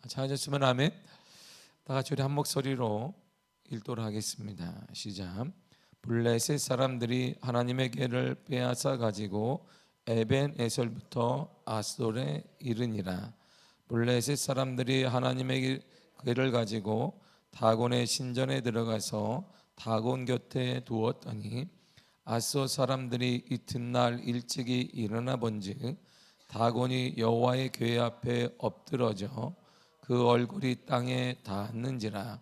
찾으셨으면 아멘. 다 같이 우리 한 목소리로 읽도록 하겠습니다. 시작. 블레셋 사람들이 하나님의 궤를 빼앗아 가지고 에벤에셀부터 아스돌에 이르니라. 블레셋 사람들이 하나님의 궤를 가지고 다곤의 신전에 들어가서 다곤 곁에 두었더니 아스돌 사람들이 이튿날 일찍이 일어나 본즉 다곤이 여호와의 궤 앞에 엎드러져 그 얼굴이 땅에 닿았는지라.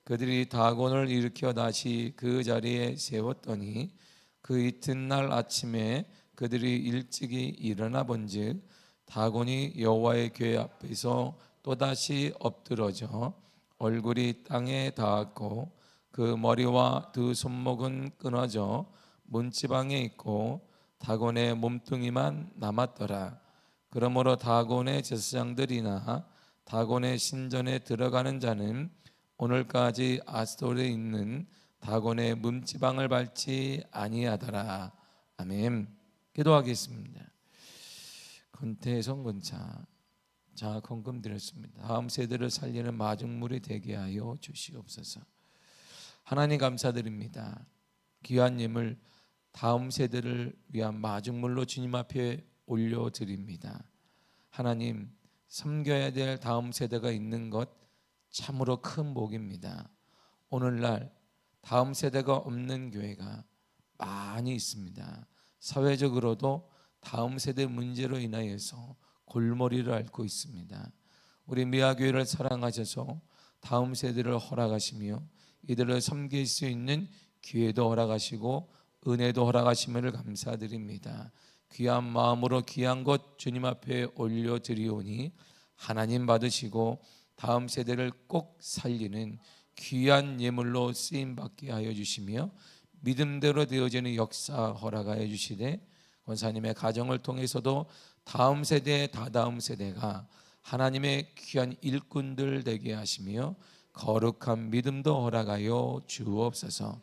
그들이 다곤을 일으켜 다시 그 자리에 세웠더니 그 이튿날 아침에 그들이 일찍이 일어나 본즉 다곤이 여호와의 궤 앞에서 또다시 엎드러져 얼굴이 땅에 닿았고 그 머리와 두 손목은 끊어져 문지방에 있고 다곤의 몸뚱이만 남았더라. 그러므로 다곤의 제사장들이나 다곤의 신전에 들어가는 자는 오늘까지 아스돌에 있는 다곤의 문지방을 밟지 아니하더라. 아멘. 기도하겠습니다. 건태 성근차 자 헌금 드렸습니다. 다음 세대를 살리는 마중물이 되게 하여 주시옵소서. 하나님 감사드립니다. 귀한 예물 다음 세대를 위한 마중물로 주님 앞에 올려드립니다. 하나님, 섬겨야 될 다음 세대가 있는 것 참으로 큰 복입니다. 오늘날 다음 세대가 없는 교회가 많이 있습니다. 사회적으로도 다음 세대 문제로 인하여서 골머리를 앓고 있습니다. 우리 미아교회를 사랑하셔서 다음 세대를 허락하시며 이들을 섬길 수 있는 기회도 허락하시고 은혜도 허락하심을 감사드립니다. 귀한 마음으로 귀한 것 주님 앞에 올려드리오니 하나님 받으시고 다음 세대를 꼭 살리는 귀한 예물로 쓰임받게 하여 주시며 믿음대로 되어지는 역사 허락하여 주시되 권사님의 가정을 통해서도 다음 세대 다다음 세대가 하나님의 귀한 일꾼들 되게 하시며 거룩한 믿음도 허락하여 주옵소서.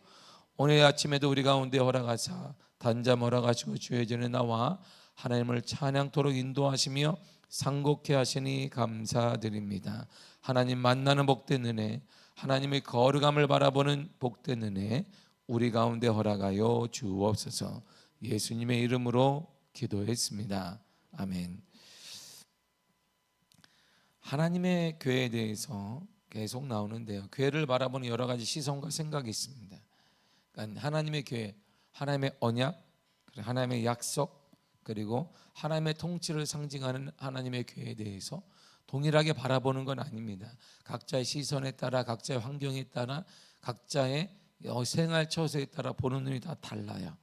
오늘 아침에도 우리 가운데 허락하사 단잠 허락하시고 주의 전에 나와 하나님을 찬양토록 인도하시며 상곡케 하시니 감사드립니다. 하나님 만나는 복된 은혜, 하나님의 거룩함을 바라보는 복된 은혜 우리 가운데 허락하여 주옵소서. 예수님의 이름으로 기도했습니다. 아멘. 하나님의 궤에 대해서 계속 나오는데요, 궤를 바라보는 여러 가지 시선과 생각이 있습니다. 그러니까 하나님의 궤, 하나님의 언약, 하나님의 약속, 그리고 하나님의 통치를 상징하는 하나님의 궤에 대해서 동일하게 바라보는 건 아닙니다. 각자의 시선에 따라, 각자의 환경에 따라, 각자의 생활 처소에 따라 보는 눈이 다 달라요.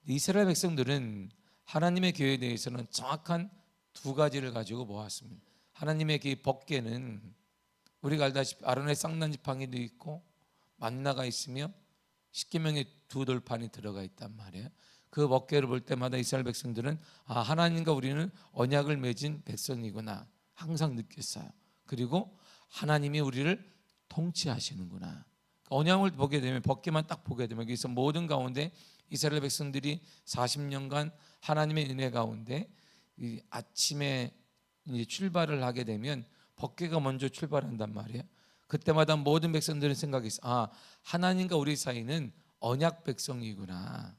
이스라엘 백성들은 하나님의 궤에 대해서는 정확한 두 가지를 가지고 모았습니다. 하나님의 궤 법궤는 우리가 알다시피 아론의 쌍난 지팡이도 있고 만나가 있으며 십계명의 두 돌판이 들어가 있단 말이에요. 그 법궤를 볼 때마다 이스라엘 백성들은 하나님과 우리는 언약을 맺은 백성이구나 항상 느꼈어요. 그리고 하나님이 우리를 통치하시는구나. 언약을 보게 되면, 법궤만 딱 보게 되면 여기서 모든 가운데 이스라엘 백성들이 40년간 하나님의 은혜 가운데 아침에 이제 출발을 하게 되면 법궤가 먼저 출발한단 말이에요. 그때마다 모든 백성들은 생각했어. 하나님과 우리 사이는 언약 백성이구나.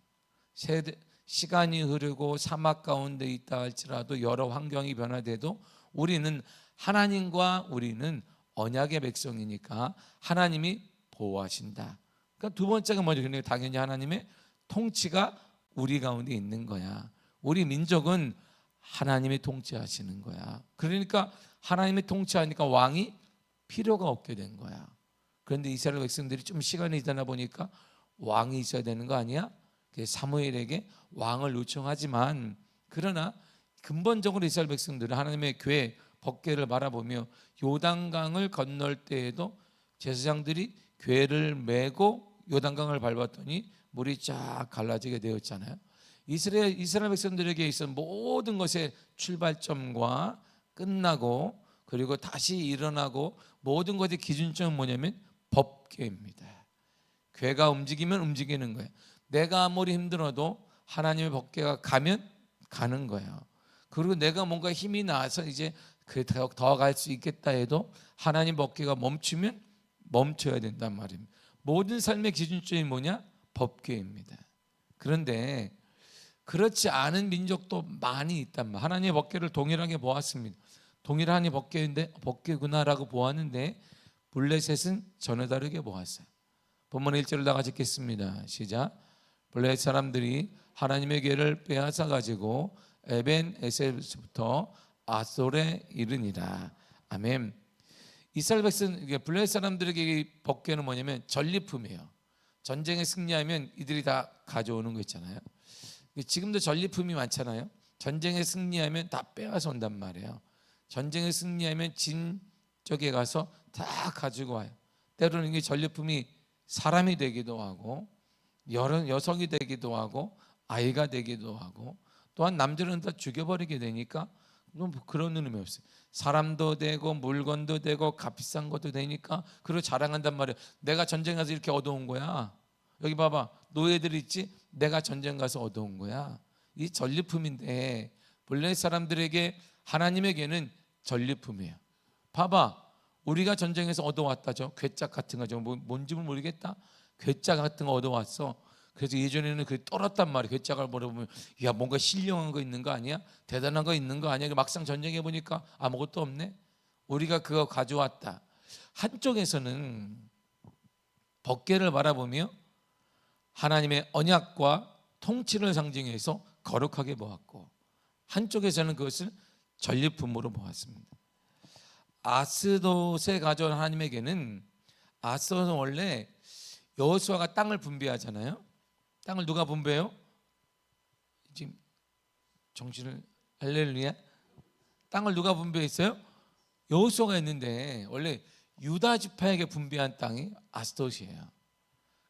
시간이 흐르고 사막 가운데 있다 할지라도 여러 환경이 변화돼도 우리는 하나님과 우리는 언약의 백성이니까 하나님이 보호하신다. 그러니까 두 번째가 뭐죠? 당연히 하나님의 통치가 우리 가운데 있는 거야. 우리 민족은 하나님이 통치하시는 거야. 그러니까 하나님이 통치하니까 왕이 필요가 없게 된 거야. 그런데 이스라엘 백성들이 좀 시간이 지나 보니까 왕이 있어야 되는 거 아니야? 사무엘에게 왕을 요청하지만, 그러나 근본적으로 이스라엘 백성들은 하나님의 궤 법궤를 바라보며 요단강을 건널 때에도 제사장들이 궤를 메고 요단강을 밟았더니 물이 쫙 갈라지게 되었잖아요. 이스라엘 백성들에게 있어 모든 것의 출발점과 끝나고 그리고 다시 일어나고 모든 것의 기준점은 뭐냐면 법궤입니다. 궤가 움직이면 움직이는 거예요. 내가 아무리 힘들어도 하나님의 법궤가 가면 가는 거예요. 그리고 내가 뭔가 힘이 나서 이제 더 갈 수 있겠다 해도 하나님 법궤가 멈추면 멈춰야 된단 말입니다. 모든 삶의 기준점이 뭐냐? 법궤입니다. 그런데 그렇지 않은 민족도 많이 있단 말이에요. 하나님의 법궤를 동일하게 보았습니다. 동일한 법궤구나라고 보았는데 블레셋은 전혀 다르게 보았어요. 본문 1절을 다 같이 읽겠습니다. 시작. 블레셋 사람들이 하나님의 궤를 빼앗아 가지고 에벤에셀부터 아솔에 이르니라. 아멘. 이스라엘 백성, 블레셋 사람들에게 법궤는 뭐냐면 전리품이에요. 전쟁에 승리하면 이들이 다 가져오는 거 있잖아요. 지금도 전리품이 많잖아요. 전쟁에 승리하면 다 빼앗아 온단 말이에요. 전쟁에 승리하면 진 쪽에 가서 다 가지고 와요. 때로는 이게 전리품이 사람이 되기도 하고 여성이 되기도 하고 아이가 되기도 하고 또한 남자는 다 죽여버리게 되니까 그런 의미 없어요. 사람도 되고 물건도 되고 값비싼 것도 되니까 그리고 자랑한단 말이에요. 내가 전쟁 가서 이렇게 얻어온 거야. 여기 봐봐, 노예들 있지? 내가 전쟁 가서 얻어온 거야. 이 전리품인데 블레셋 사람들에게 하나님에게는 전리품이에요. 봐봐, 우리가 전쟁에서 얻어왔다죠. 괴짝 같은 거죠. 뭔지 모르겠다. 괴짝 같은 거 얻어왔어. 그래서 예전에는 그 떨었단 말이에요. 괴짝을 물어보면 야, 뭔가 신령한 거 있는 거 아니야? 대단한 거 있는 거 아니야? 막상 전쟁해 보니까 아무것도 없네. 우리가 그거 가져왔다. 한쪽에서는 법궤를 바라보며 하나님의 언약과 통치를 상징해서 거룩하게 보았고, 한쪽에서는 그것을 전리품으로 보았습니다. 아스돗에 가져온 하나님에게는, 아스돗은 원래 여호수아가 땅을 분배하잖아요. 땅을 누가 분배해요? 지금 정신을, 할렐루야. 땅을 누가 분배했어요? 여호수아가 했는데 원래 유다 지파에게 분배한 땅이 아스돗이에요.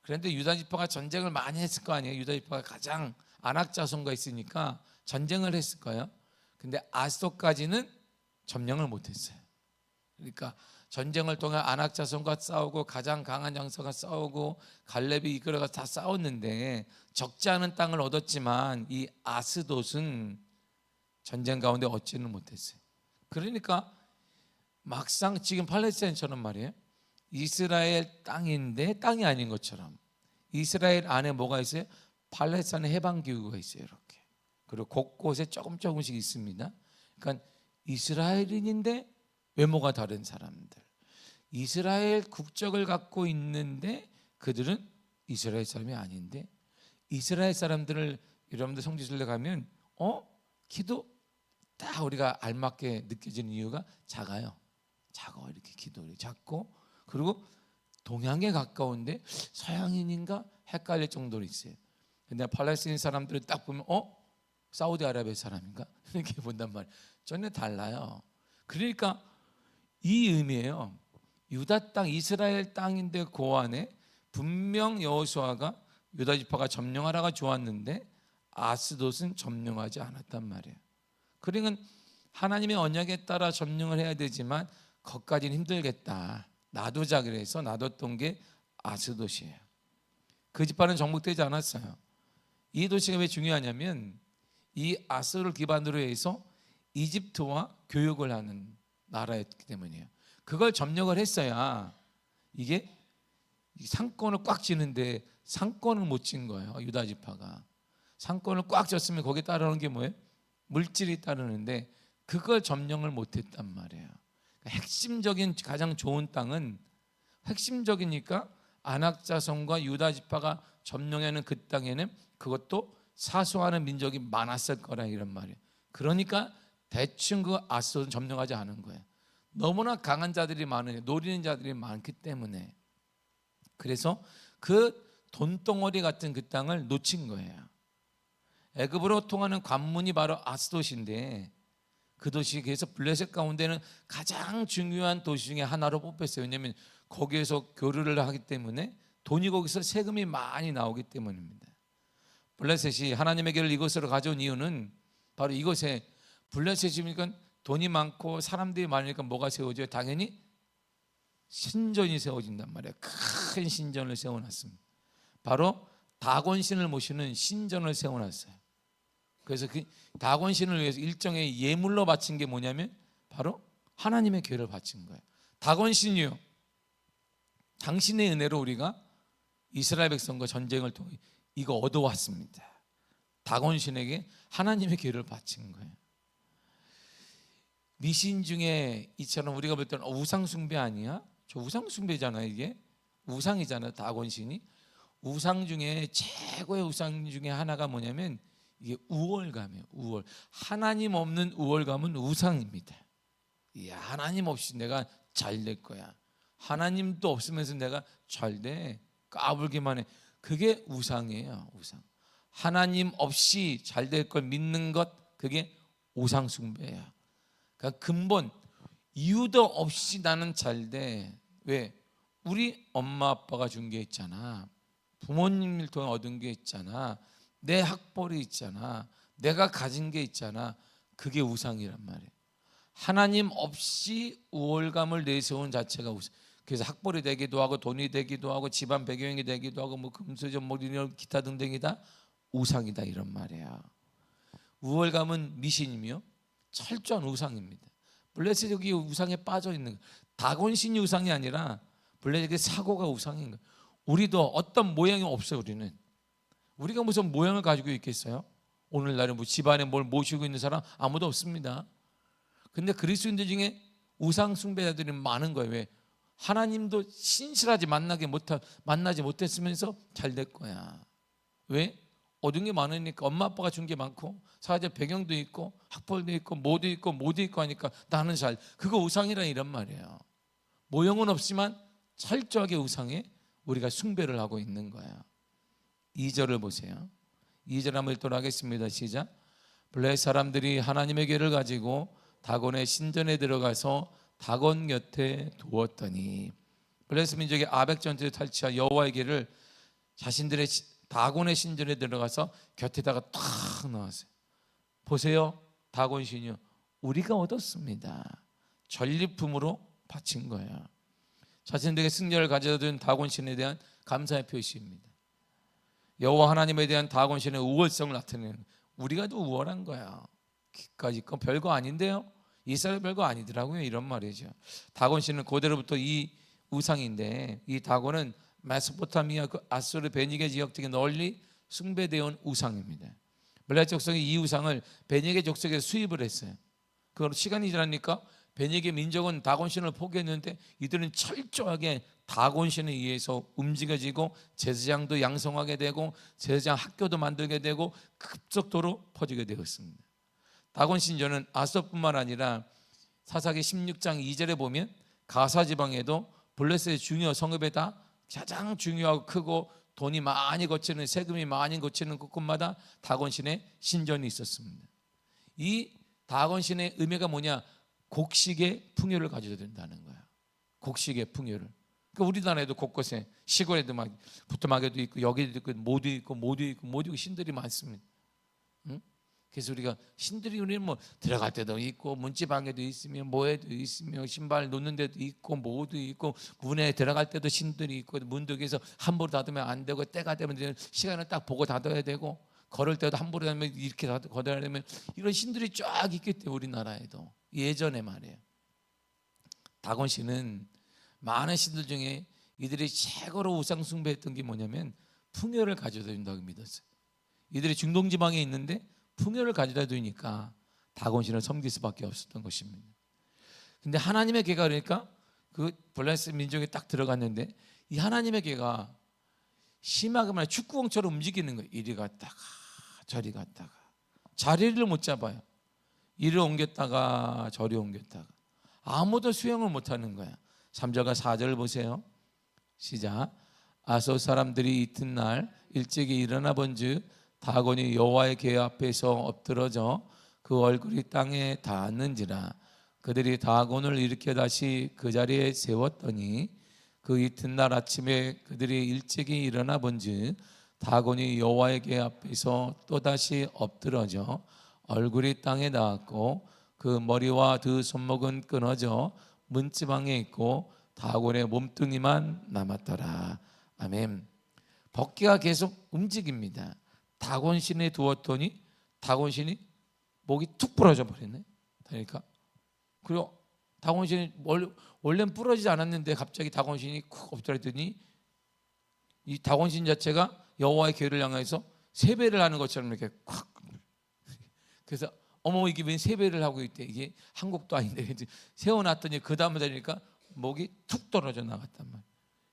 그런데 유다 지파가 전쟁을 많이 했을 거 아니에요. 유다 지파가 가장 아낙 자손과 있으니까 전쟁을 했을 거예요. 근데 아스돗까지는 점령을 못했어요. 그러니까 전쟁을 통해 아낙 자손과 싸우고 가장 강한 장사가 싸우고 갈렙이 이끌어가서 다 싸웠는데 적지 않은 땅을 얻었지만 이 아스돗은 전쟁 가운데 얻지는 못했어요. 그러니까 막상 지금 팔레스타인처럼 말이에요. 이스라엘 땅인데 땅이 아닌 것처럼 이스라엘 안에 뭐가 있어요? 팔레스타인 해방기구가 있어요. 이렇게. 그리고 곳곳에 조금씩 있습니다. 그러니까 이스라엘인인데 외모가 다른 사람들, 이스라엘 국적을 갖고 있는데 그들은 이스라엘 사람이 아닌데, 이스라엘 사람들을 여러분들 성지순례 가면 키도 딱 우리가 알맞게 느껴지는 이유가 작아요. 작아, 이렇게 키도 작고, 그리고 동양에 가까운데 서양인인가 헷갈릴 정도로 있어요. 근데 팔레스타인 사람들을 딱 보면 사우디아라비아 사람인가 이렇게 본단 말이에요. 전혀 달라요. 그러니까 이 의미예요. 유다 땅, 이스라엘 땅인데 그 안에 분명 여호수아가 유다 지파가 점령하라가 좋았는데 아스돗은 점령하지 않았단 말이에요. 그러니까 하나님의 언약에 따라 점령을 해야 되지만 거기까지는 힘들겠다, 놔두자 그래서 놔뒀던 게 아스돗이에요. 그 지파는 정복되지 않았어요. 이 도시가 왜 중요하냐면 이 아스돗을 기반으로 해서 이집트와 교역을 하는 나라였기 때문이에요. 그걸 점령을 했어야 이게 상권을 꽉 쥐는데 상권을 못 쥔 거예요. 유다 지파가 상권을 꽉 쥐었으면 거기에 따르는 게 뭐예요? 물질이 따르는데 그걸 점령을 못했단 말이에요. 그러니까 핵심적인 가장 좋은 땅은 핵심적이니까 아낙 자손과 유다 지파가 점령하는 그 땅에는 그것도 사수하는 민족이 많았을 거라 이런 말이에요. 그러니까 대충 그 아스돗은 점령하지 않은 거예요. 너무나 강한 자들이 많으니 노리는 자들이 많기 때문에. 그래서 그 돈덩어리 같은 그 땅을 놓친 거예요. 애굽으로 통하는 관문이 바로 아스돗인데 그 도시, 그래서 블레셋 가운데는 가장 중요한 도시 중에 하나로 뽑혔어요. 왜냐하면 거기에서 교류를 하기 때문에 돈이 거기서 세금이 많이 나오기 때문입니다. 블레셋이 하나님의 길을 이곳으로 가져온 이유는 바로 이곳에, 블레셋이니까 돈이 많고 사람들이 많으니까 뭐가 세워져요? 당연히 신전이 세워진단 말이에요. 큰 신전을 세워놨습니다. 바로 다곤신을 모시는 신전을 세워놨어요. 그래서 그 다곤신을 위해서 일종의 예물로 바친 게 뭐냐면 바로 하나님의 교회를 바친 거예요. 다곤신이요, 당신의 은혜로 우리가 이스라엘 백성과 전쟁을 통해 이거 얻어왔습니다. 다곤신에게 하나님의 교회를 바친 거예요. 미신 중에 이처럼 우리가 볼 때는 우상 숭배 아니야? 저 우상 숭배잖아요. 이게 우상이잖아요. 다곤신이 우상 중에 최고의 우상 중에 하나가 뭐냐면 이게 우월감이에요. 우월. 하나님 없는 우월감은 우상입니다. 하나님 없이 내가 잘 될 거야, 하나님도 없으면서 내가 잘 돼, 까불기만 해, 그게 우상이에요. 우상. 하나님 없이 잘 될 걸 믿는 것, 그게 우상 숭배야. 그러니까 근본 이유도 없이 나는 잘 돼. 왜? 우리 엄마 아빠가 준 게 있잖아, 부모님을 통해 얻은 게 있잖아, 내 학벌이 있잖아, 내가 가진 게 있잖아. 그게 우상이란 말이에요. 하나님 없이 우월감을 내세운 자체가 우상. 그래서 학벌이 되기도 하고 돈이 되기도 하고 집안 배경이 되기도 하고 뭐 금수저 뭐 이런 기타 등등이다 우상이다 이런 말이야. 우월감은 미신이며 철저한 우상입니다. 블레셋이 여기 우상에 빠져 있는 거예요. 다곤신이 우상이 아니라 블레셋의 사고가 우상인 거예요. 우리도 어떤 모양이 없어요. 우리가 무슨 모양을 가지고 있겠어요? 오늘날은 뭐 집안에 뭘 모시고 있는 사람 아무도 없습니다. 근데 그리스도인들 중에 우상 숭배자들이 많은 거예요. 왜? 하나님도 신실하지 만나지 못했으면서 잘 될 거야. 왜? 얻은 게 많으니까, 엄마 아빠가 준 게 많고 사회적 배경도 있고 학벌도 있고 모두 있고 하니까 나는 잘, 그거 우상이라 이런 말이에요. 모형은 없지만 철저하게 우상에 우리가 숭배를 하고 있는 거야. 2절을 보세요. 2절 한번 읽도록 하겠습니다. 시작. 블레셋 사람들이 하나님의 궤를 가지고 다곤의 신전에 들어가서 다곤 곁에 두었더니, 블레셋 민족의 아벡 전투에 탈취한 여호와의 궤를 자신들의 다곤의 신전에 들어가서 곁에다가 탁 넣었어요. 보세요. 다곤 신이요, 우리가 얻었습니다. 전리품으로 바친 거예요. 자신들에게 승리를 가져다 준 다곤 신에 대한 감사의 표시입니다. 여호와 하나님에 대한 다곤 신의 우월성을 나타내는, 우리가 더 우월한 거야. 기까지 건 별거 아닌데요, 이스라엘 별거 아니더라고요, 이런 말이죠. 다곤 신은 고대로부터 이 우상인데, 이 다곤은 메소포타미아 그 아수르 베니게 지역 등에 널리 숭배되어 온 우상입니다. 블레셋 족속이 이 우상을 베니게 족속에 수입을 했어요. 그걸 시간이 지나니까 베니게 민족은 다곤신을 포기했는데 이들은 철저하게 다곤신에 의해서 움직여지고 제사장도 양성하게 되고 제사장 학교도 만들게 되고 급속도로 퍼지게 되었습니다. 다곤 신전은 아소뿐만 아니라 사사기 16장 2절에 보면 가사 지방에도 블레셋의 중요 성읍에다 가장 중요하고 크고 돈이 많이 거치는, 세금이 많이 거치는 곳곳마다 다곤신의 신전이 있었습니다. 이 다곤신의 의미가 뭐냐? 곡식의 풍요를 가져야 된다는 거야. 곡식의 풍요를. 그러니까 우리나라에도 곳곳에 시골에도 막 부뚜막에도 있고 여기도 있고 모두 신들이 많습니다. 응? 그래서 우리가 신들이, 우리는 뭐 들어갈 때도 있고 문지방에도 있으며 뭐에도 있으며 신발 놓는 데도 있고 모두 있고 문에 들어갈 때도 신들이 있고 문득에서 함부로 닫으면 안 되고 때가 되면 시간을 딱 보고 닫아야 되고 걸을 때도 함부로 닫으면 이렇게 걸어야 되면 이런 신들이 쫙 있기 때문에 우리나라에도 예전에 말이에요. 다곤 씨는 많은 신들 중에 이들이 최고로 우상 숭배했던 게 뭐냐면 풍요를 가져다 준다고 믿었어요. 이들이 중동 지방에 있는데 풍요를 가져다 주니까 다곤 신을 섬길 수밖에 없었던 것입니다. 근데 하나님의 궤가, 그러니까 그 블레셋 민족에 딱 들어갔는데 이 하나님의 궤가 심하게 말해 축구공처럼 움직이는 거예요. 이리 갔다가 저리 갔다가 자리를 못 잡아요. 이리 옮겼다가 저리 옮겼다가 아무도 수용을 못하는 거야. 3절과 4절을 보세요. 시작. 아소 사람들이 이튿날 일찍이 일어나 본즉 다곤이 여호와의 궤 앞에서 엎드러져 그 얼굴이 땅에 닿았는지라. 그들이 다곤을 일으켜 다시 그 자리에 세웠더니 그 이튿날 아침에 그들이 일찍이 일어나 본즉 다곤이 여호와의 궤 앞에서 또다시 엎드러져 얼굴이 땅에 닿았고 그 머리와 두 손목은 끊어져 문지방에 있고 다곤의 몸뚱이만 남았더라. 아멘. 법궤가 계속 움직입니다. 다곤 신에 두었더니 다곤신이 목이 툭 부러져 버렸네. 그러니까 그리고 다곤신이 원래는 부러지지 않았는데 갑자기 다곤신이 쿡 엎드렸더니 이 다곤신 자체가 여호와의 교회를 향해서 세배를 하는 것처럼 이렇게 콱. 그래서 어머 이게 왜 세배를 하고 있대. 이게 한국도 아닌데 세워놨더니 그 다음에 되니까 목이 툭 떨어져 나갔단 말이야.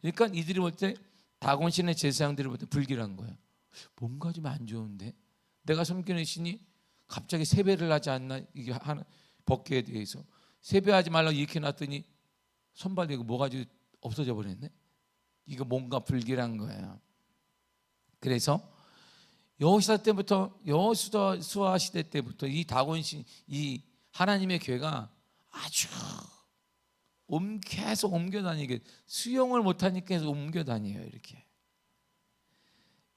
그러니까 이들이 볼 때 다곤신의 제사장들이 볼 때 불길한 거야. 뭔가 좀 안 좋은데 내가 섬기는 신이 갑자기 세배를 하지 않나. 이게 하는 법궤에 대해서 세배하지 말라고 이렇게 놨더니 손발 대고 뭐가 없어져 버렸네. 이거 뭔가 불길한 거예요. 그래서 여호시아 때부터 여호수아 시대 때부터 이 다곤신 이 하나님의 교회가 아주 계속 옮겨 다니게 수용을 못하니까 계속 옮겨 다녀요. 이렇게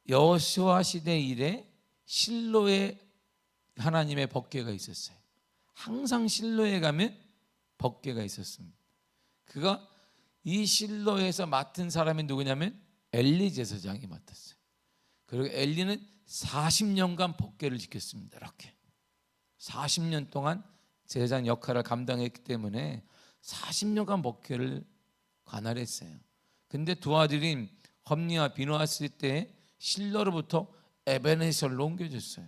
여호수아 시대 이래 실로에 하나님의 법궤가 있었어요. 항상 실로에 가면 법궤가 있었습니다. 그가 이 실로에서 맡은 사람이 누구냐면 엘리 제사장이 맡았어요. 그리고 엘리는 40년간 법궤를 지켰습니다. 이렇게 40년 동안 제사장 역할을 감당했기 때문에 40년간 법궤를 관할했어요. 근데 두 아들인 험리와 비누아스 때 실로로부터 에베네셀로 옮겨졌어요.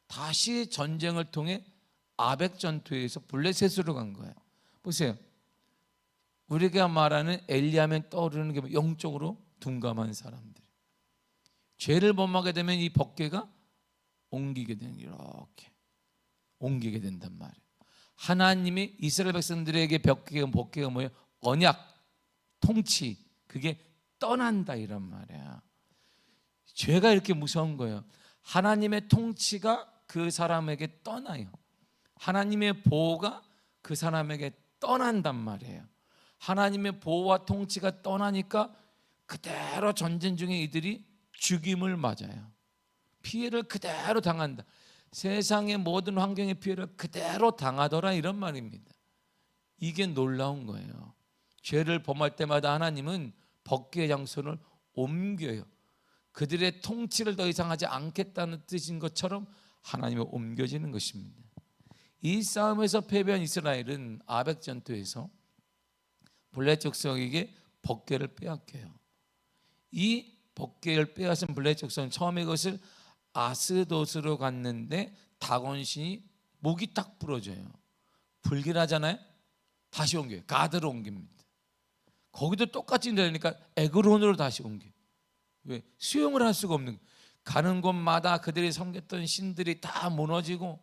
다시 전쟁을 통해 아벡 전투에서 블레셋으로 간 거예요. 보세요. 우리가 말하는 엘리하면 떠오르는 게 영적으로 둔감한 사람들. 죄를 범하게 되면 이 법궤가 옮기게 되는, 이렇게 옮기게 된단 말이에요. 하나님이 이스라엘 백성들에게 법궤가 뭐예요? 언약, 통치, 그게 떠난다 이란 말이야. 죄가 이렇게 무서운 거예요. 하나님의 통치가 그 사람에게 떠나요. 하나님의 보호가 그 사람에게 떠난단 말이에요. 하나님의 보호와 통치가 떠나니까 그대로 전쟁 중에 이들이 죽임을 맞아요. 피해를 그대로 당한다. 세상의 모든 환경의 피해를 그대로 당하더라 이런 말입니다. 이게 놀라운 거예요. 죄를 범할 때마다 하나님은 법궤의 장소를 옮겨요. 그들의 통치를 더 이상 하지 않겠다는 뜻인 것처럼 하나님이 옮겨지는 것입니다. 이 싸움에서 패배한 이스라엘은 아벡 전투에서 블레셋 족속에게 법궤를 빼앗겨요. 이 법궤를 빼앗은 블레셋 족속은 처음에 그것을 아스돗으로 갔는데 다곤신이 목이 딱 부러져요. 불길하잖아요. 다시 옮겨요. 가드로 옮깁니다. 거기도 똑같이 되니까 에그론으로 다시 옮겨요. 왜? 수용을 할 수가 없는 거예요. 가는 곳마다 그들이 섬겼던 신들이 다 무너지고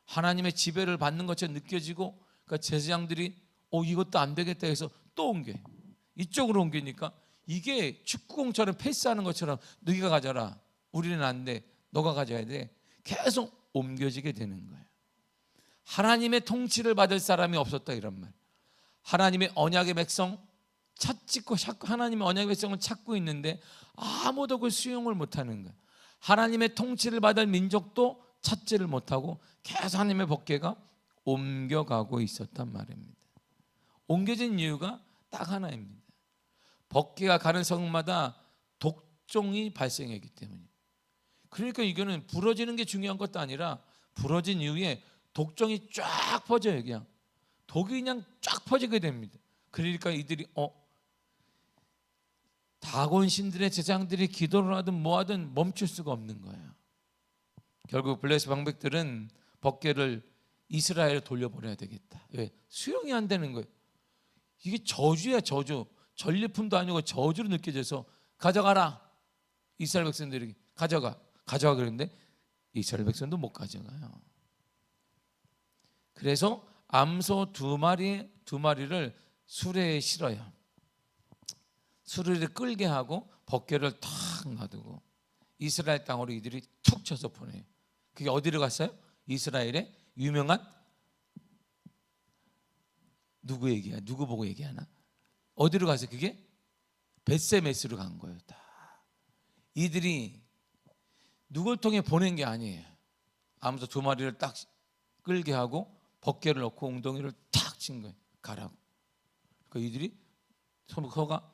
하나님의 지배를 받는 것처럼 느껴지고, 그러니까 제사장들이 이것도 안 되겠다 해서 또 옮겨요. 이쪽으로 옮기니까 이게 축구공처럼 패스하는 것처럼 너희가 가져라, 우리는 안 돼, 너가 가져야 돼, 계속 옮겨지게 되는 거예요. 하나님의 통치를 받을 사람이 없었다 이런 말. 하나님의 언약의 백성 찾고 하나님의 언약의 백성을 찾고 있는데 아무도 그걸 수용을 못하는 거예요. 하나님의 통치를 받을 민족도 찾지를 못하고 계속 하나님의 법궤가 옮겨가고 있었단 말입니다. 옮겨진 이유가 딱 하나입니다. 법궤가 가는 성마다 독종이 발생했기 때문이에요. 그러니까 이거는 부러지는 게 중요한 것도 아니라 부러진 이후에 독종이 쫙 퍼져요. 그냥 독이 그냥 쫙 퍼지게 됩니다. 그러니까 이들이 다곤신들의 제사장들이 기도를 하든 뭐하든 멈출 수가 없는 거예요. 결국 블레셋 방백들은 법궤를 이스라엘에 돌려보내야 되겠다. 왜? 수용이 안 되는 거예요. 이게 저주야, 저주. 전리품도 아니고 저주로 느껴져서 가져가라. 이스라엘 백성들에게 가져가 그랬는데 이스라엘 백성도 못 가져가요. 그래서 암소 두 마리를 수레에 실어요. 수레를 끌게 하고 법궤를 탁 놔두고 이스라엘 땅으로 이들이 툭 쳐서 보내요. 그게 어디로 갔어요? 이스라엘의 유명한 누구 얘기야? 누구 보고 얘기하나? 어디로 가서 그게 벳세메스로 간 거예요. 다. 이들이 누굴 통해 보낸 게 아니에요. 아무도 두 마리를 딱 끌게 하고 법궤를 넣고 웅덩이를 탁 친 거예요. 가라고. 그러니까 이들이 서가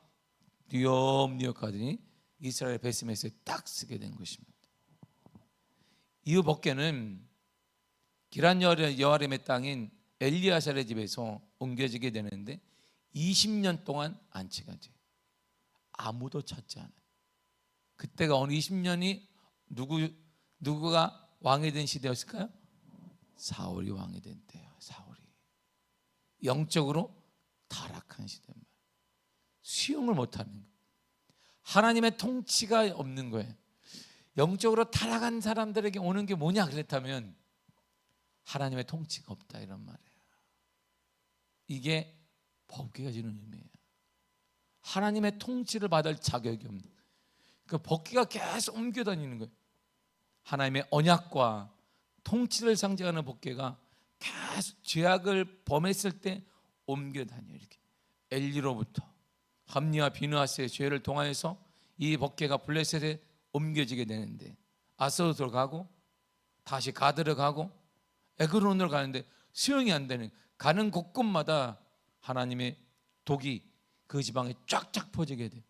뉘엄뉘엄 가더니 이스라엘 벳세메스에 딱 쓰게 된 것입니다. 이 법궤는 기란 여아림의 땅인 엘리아살의 집에서 옮겨지게 되는데 20년 동안 안치가 돼요. 아무도 찾지 않아요. 그때가 어느 20년이 누구가 왕이 된 시대였을까요? 사울이 왕이 된 때예요. 사울이 영적으로 타락한 시대입니다. 수용을 못하는 거예요. 하나님의 통치가 없는 거예요. 영적으로 타락한 사람들에게 오는 게 뭐냐 그랬다면 하나님의 통치가 없다 이런 말이에요. 이게 법궤가 주는 의미예요. 하나님의 통치를 받을 자격이 없는, 그 법궤가 계속 옮겨 다니는 거예요. 하나님의 언약과 통치를 상징하는 법궤가 계속 죄악을 범했을 때 옮겨 다녀요. 이렇게 엘리로부터 함니와 비느하스의 죄를 통하여서 이 법궤가 블레셋에 옮겨지게 되는데 아스도로 가고 다시 가드로 가고 에그론으로 가는데 수용이 안 되는, 가는 곳곳마다 하나님의 독이 그 지방에 쫙쫙 퍼지게 돼.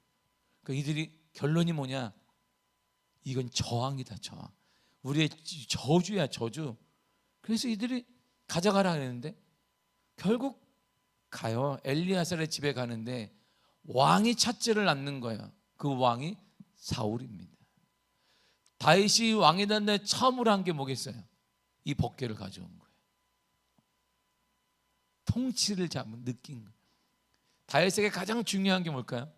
그 이들이 결론이 뭐냐? 이건 저항이다, 저항. 우리의 저주야, 저주. 그래서 이들이 가져가라 그랬는데 결국 가요. 엘리야살의 집에 가는데 왕이 찾지를 않는 거예요. 그 왕이 사울입니다. 다윗이 왕이 됐는데 처음으로 한 게 뭐겠어요? 이 법궤를 가져온 거예요. 통치를 잡은, 느낀 거예요. 다윗에게 가장 중요한 게 뭘까요?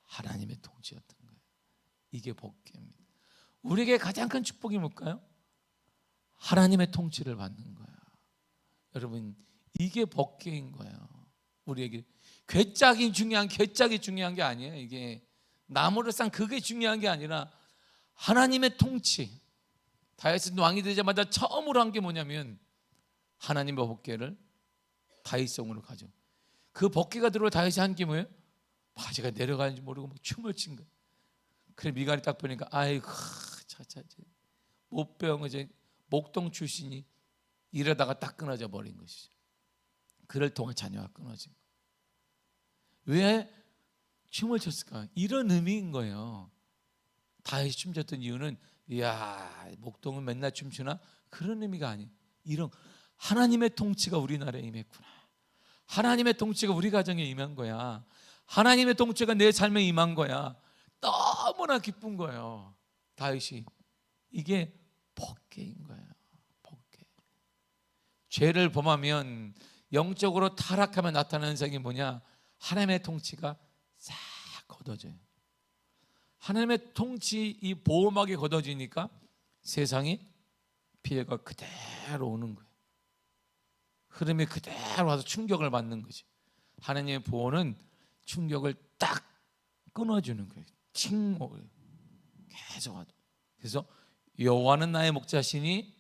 하나님의 통치였던 거예요. 이게 법궤입니다. 우리에게 가장 큰 축복이 뭘까요? 하나님의 통치를 받는 거예요. 여러분, 이게 법궤인 거예요. 우리에게 괴짝이 중요한 게 아니에요. 이게 나무를 싼 그게 중요한 게 아니라 하나님의 통치. 다윗은 왕이 되자마자 처음으로 한 게 뭐냐면 하나님의 법궤를 다윗성으로 가져. 그 법궤가 들어올 다윗이 한 게 뭐예요? 바지가 내려가는지 모르고 막 춤을 춘 거예요. 그래 미갈이 딱 보니까 아이고 차차 못 배운 이제 목동 출신이 이러다가 딱 끊어져 버린 것이죠. 그를 통해 자녀가 끊어진 거예요. 왜 춤을 췄을까? 이런 의미인 거예요. 다윗이 춤췄던 이유는 이야 목동은 맨날 춤추나? 그런 의미가 아니에요. 이런 하나님의 통치가 우리나라에 임했구나. 하나님의 통치가 우리 가정에 임한 거야. 하나님의 통치가 내 삶에 임한 거야. 너무나 기쁜 거예요. 다윗이. 이게 법궤인 거예요. 법궤. 죄를 범하면 영적으로 타락하면 나타나는 현상이 뭐냐? 하나님의 통치가 싹 걷어져요. 하나님의 통치 이 보호막이 걷어지니까 세상이 피해가 그대로 오는 거예요. 흐름이 그대로 와서 충격을 받는 거지. 하나님의 보호는 충격을 딱 끊어주는 거예요. 칭목을 계속 와도. 그래서 여호와는 나의 목자시니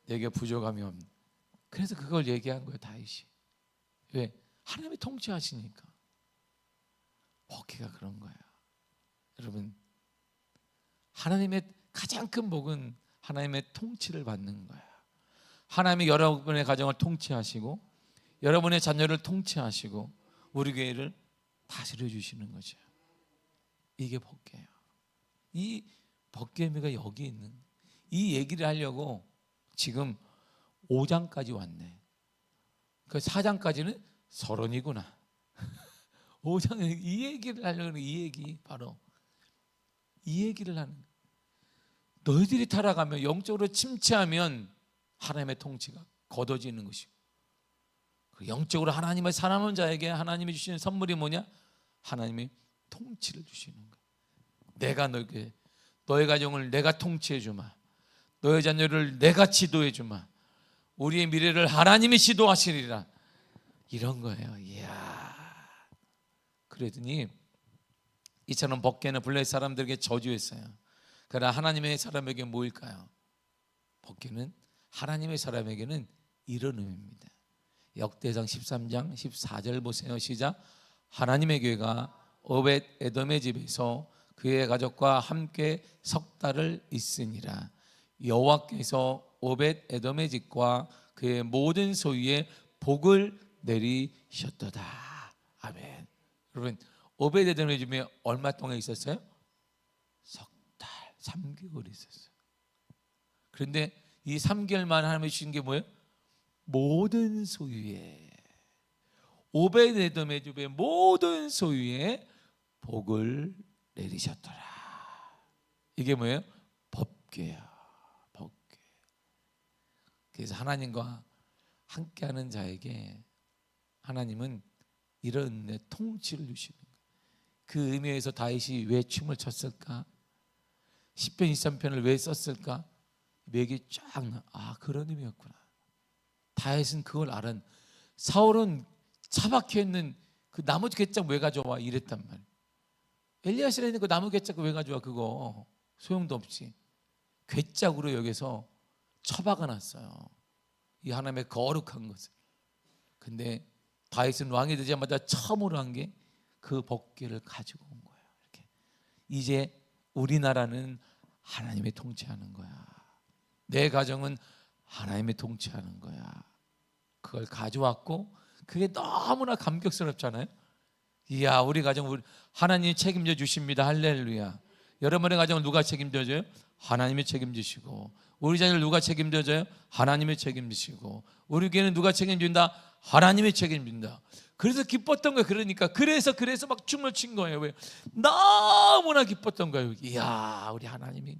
내게 부족함이 없는. 그래서 그걸 얘기한 거예요, 다윗이. 왜? 하나님이 통치하시니까. 복귀가 그런 거예요. 여러분, 하나님의 가장 큰 복은 하나님의 통치를 받는 거예요. 하나님이 여러분의 가정을 통치하시고 여러분의 자녀를 통치하시고 우리 교회를 다스려 주시는 거죠. 이게 법궤예요. 이 법궤미가 여기 있는, 이 얘기를 하려고 지금 5장까지 왔네. 그 4장까지는 서론이구나. 5장은 이 얘기를 하려고, 이 얘기 바로 이 얘기를 하는 거예요. 너희들이 타락하면, 영적으로 침체하면 하나님의 통치가 걷어지는 것이고, 영적으로 하나님의 사랑하는 자에게 하나님이 주시는 선물이 뭐냐? 하나님이 통치를 주시는 거예요. 내가 너에게, 너의 가정을 내가 통치해 주마, 너의 자녀를 내가 지도해 주마, 우리의 미래를 하나님이 지도하시리라. 이런 거예요. 이야. 그러더니 이처럼 법궤는 블레셋 사람들에게 저주했어요. 그러나 하나님의 사람에게 뭐일까요? 법궤는 하나님의 사람에게는 이런 의미입니다. 역대상 13장 14절 보세요. 시작. 하나님의 교회가 오벳 에돔의 집에서 그의 가족과 함께 석 달을 있으니라. 여호와께서 오벳 에돔의 집과 그의 모든 소유에 복을 내리셨도다. 아멘. 여러분, 오벳 에돔의 집에 얼마 동안 있었어요? 석 달, 3개월 있었어요. 그런데 이 3개월 만에 하나님이 주신 게 뭐예요? 모든 소유에, 오베드에돔의 집에 모든 소유에 복을 내리셨더라. 이게 뭐예요? 법궤야, 법궤. 그래서 하나님과 함께하는 자에게 하나님은 이런 통치를 주시는 거예요. 그 의미에서 다윗이 왜 춤을 췄을까? 10편 23편을 왜 썼을까? 맥이 쫙 나. 아, 그런 의미였구나. 다윗은 그걸 알은. 사울은 차박혀 있는 그 나무 괴짝 왜 가져와? 이랬단 말이에요. 엘리야실에 있는 그 나무 괴짝 왜 가져와? 그거 소용도 없지. 괴짝으로 여기서 처박아 놨어요, 이 하나님의 거룩한 것을. 근데 다윗은 왕이 되자마자 처음으로 한 게 그 법궤를 가지고 온 거예요. 이렇게 이제 우리나라는 하나님이 통치하는 거야. 내 가정은 하나님이 통치하는 거야. 그걸 가져왔고 그게 너무나 감격스럽잖아요. 이야, 우리 가정 하나님이 책임져 주십니다. 할렐루야. 여러분의 가정을 누가 책임져줘요? 하나님이 책임지시고. 우리 자녀를 누가 책임져줘요? 하나님이 책임지시고. 우리 교회는 누가 책임진다? 하나님이 책임진다. 그래서 기뻤던 거예요. 그래서 막 춤을 춘 거예요. 왜? 너무나 기뻤던 거예요. 이야, 우리 하나님이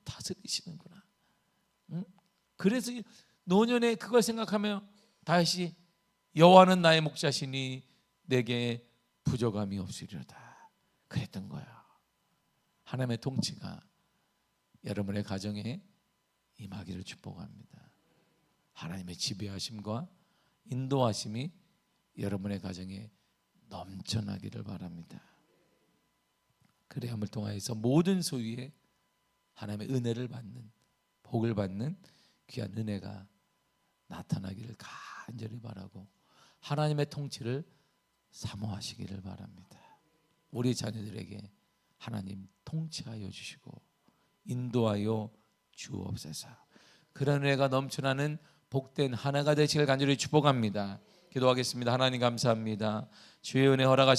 다스리시는구나. 응? 그래서 노년에 그걸 생각하며 다시 여호와는 나의 목자시니 내게 부족함이 없으리로다. 그랬던 거야. 하나님의 통치가 여러분의 가정에 임하기를 축복합니다. 하나님의 지배하심과 인도하심이 여러분의 가정에 넘쳐나기를 바랍니다. 그래야을 통하여서 모든 소유에 하나님의 은혜를 받는, 복을 받는 귀한 은혜가 나타나기를 간절히 바라고 하나님의 통치를 사모하시기를 바랍니다. 우리 자녀들에게 하나님 통치하여 주시고 인도하여 주옵소서. 그런 은혜가 넘쳐나는 복된 하나가 되시길 간절히 축복합니다. 기도하겠습니다. 하나님 감사합니다. 주의 은혜 허락하시